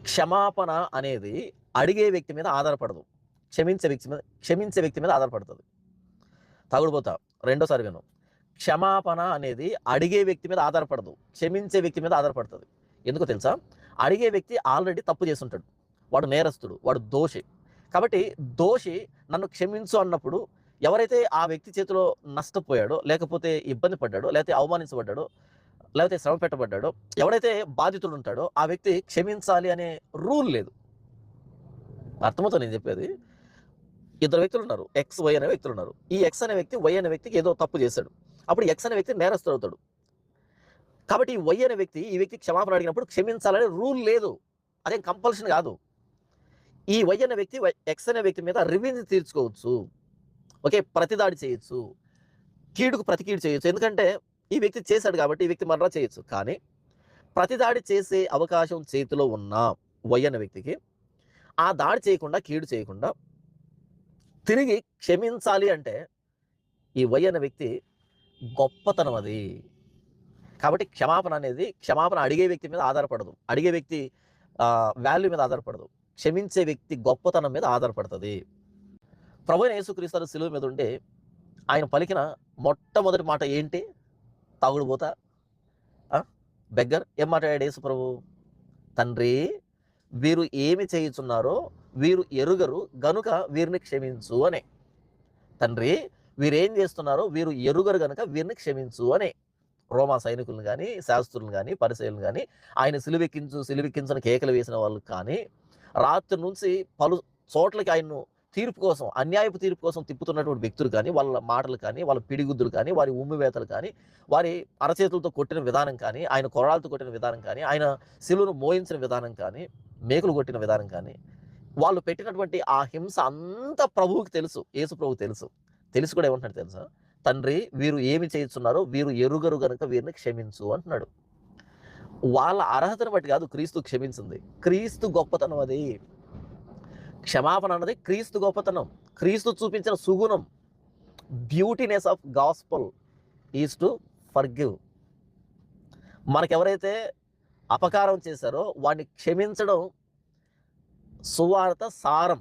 క్షమాపణ అనేది అడిగే వ్యక్తి మీద ఆధారపడదు. క్షమించే వ్యక్తి మీద ఆధారపడుతుంది. తాగుడుబోతా రెండోసారి విను. క్షమాపణ అనేది అడిగే వ్యక్తి మీద ఆధారపడదు. క్షమించే వ్యక్తి మీద ఆధారపడుతుంది. ఎందుకో తెలుసా? అడిగే వ్యక్తి ఆల్రెడీ తప్పు చేసుంటాడు. వాడు నేరస్తుడు. వాడు దోషి. కాబట్టి దోషి నన్ను క్షమించు అన్నప్పుడు ఎవరైతే ఆ వ్యక్తి చేతిలో నష్టపోయాడో, లేకపోతే ఇబ్బంది పడ్డాడో, లేకపోతే అవమానించబడ్డాడో, లేకపోతే శ్రమ పెట్టబడ్డాడో, ఎవడైతే బాధితుడు ఉంటాడో ఆ వ్యక్తి క్షమించాలి అనే రూల్ లేదు. అర్థమవుతుంది నేను చెప్పేది. ఇద్దరు వ్యక్తులు ఉన్నారు. ఎక్స్, వై అనే వ్యక్తులు ఉన్నారు. ఈ ఎక్స్ అనే వ్యక్తి వై అనే వ్యక్తికి ఏదో తప్పు చేశాడు. అప్పుడు ఎక్స్ అనే వ్యక్తి నేరస్తుడు అవుతాడు. కాబట్టి ఈ వై అనే వ్యక్తి ఈ వ్యక్తి క్షమాపణ అడిగినప్పుడు క్షమించాలనే రూల్ లేదు. అదేం కంపల్షన్ కాదు. ఈ వై అనే వ్యక్తి ఎక్స్ అనే వ్యక్తి మీద రివెంజ్ తీర్చుకోవచ్చు. ఓకే, ప్రతిదాడి చేయొచ్చు, కీడుకు ప్రతి కీడు చేయొచ్చు. ఎందుకంటే ఈ వ్యక్తి చేశాడు కాబట్టి ఈ వ్యక్తి మరలా చేయొచ్చు. కానీ ప్రతిదాడి చేసే అవకాశం చేతిలో ఉన్న వై అనే వ్యక్తికి ఆ దాడి చేయకుండా, కీడు చేయకుండా తిరిగి క్షమించాలి అంటే ఈ వై అనే వ్యక్తి గొప్పతనం అది. కాబట్టి క్షమాపణ అడిగే వ్యక్తి మీద ఆధారపడదు. అడిగే వ్యక్తి వాల్యూ మీద ఆధారపడదు. క్షమించే వ్యక్తి గొప్పతనం మీద ఆధారపడుతుంది. ప్రభువైన యేసుక్రీస్తు శిలువ మీద ఉండి ఆయన పలికిన మొట్టమొదటి మాట ఏంటి? తాగుడుబోతా, బెగ్గర్. ఏం మాట్లాడాడు యేసు ప్రభు? తండ్రి, వీరు ఏమి చేయుచున్నారో వీరు ఎరుగరు గనుక వీరిని క్షమించు అనే. తండ్రి, వీరేం చేస్తున్నారో వీరు ఎరుగరు గనుక వీరిని క్షమించు అనే. రోమా సైనికులను కానీ, శాస్త్రులను కానీ, పరిసయ్యులను కానీ, ఆయన సిలువెక్కించని కేకలు వేసిన వాళ్ళు కానీ, రాత్రి నుంచి పలు చోట్లకి ఆయన్ను తీర్పు కోసం, అన్యాయపు తీర్పు కోసం తిప్పుతున్నటువంటి వ్యక్తులు కానీ, వాళ్ళ మాటలు కానీ, వాళ్ళ పిడిగుద్దులు కానీ, వారి ఉమ్మివేతలు కానీ, వారి అరచేతులతో కొట్టిన విధానం కానీ, ఆయన కొరడాలతో కొట్టిన విధానం కానీ, ఆయన శిలువను మోయించిన విధానం కానీ, మేకులు కొట్టిన విధానం కానీ, వాళ్ళు పెట్టినటువంటి ఆ హింస అంతా ప్రభువుకి తెలుసు. యేసు ప్రభువుకి తెలుసు. తెలిసి కూడా ఏమంటున్నాడు తెలుసా? తండ్రి, వీరు ఏమి చేస్తున్నారో వీరు ఎరుగరు గనుక వీరిని క్షమించు అంటున్నాడు. వాళ్ళ అర్హతను బట్టి కాదు క్రీస్తు క్షమించింది. క్రీస్తు గొప్పతనం అది. క్షమాపణ అన్నది క్రీస్తు గొప్పతనం. క్రీస్తు చూపించిన సుగుణం. Beautiness of gospel is to forgive. మనకెవరైతే అపకారం చేశారో వాడిని క్షమించడం సువార్త సారం.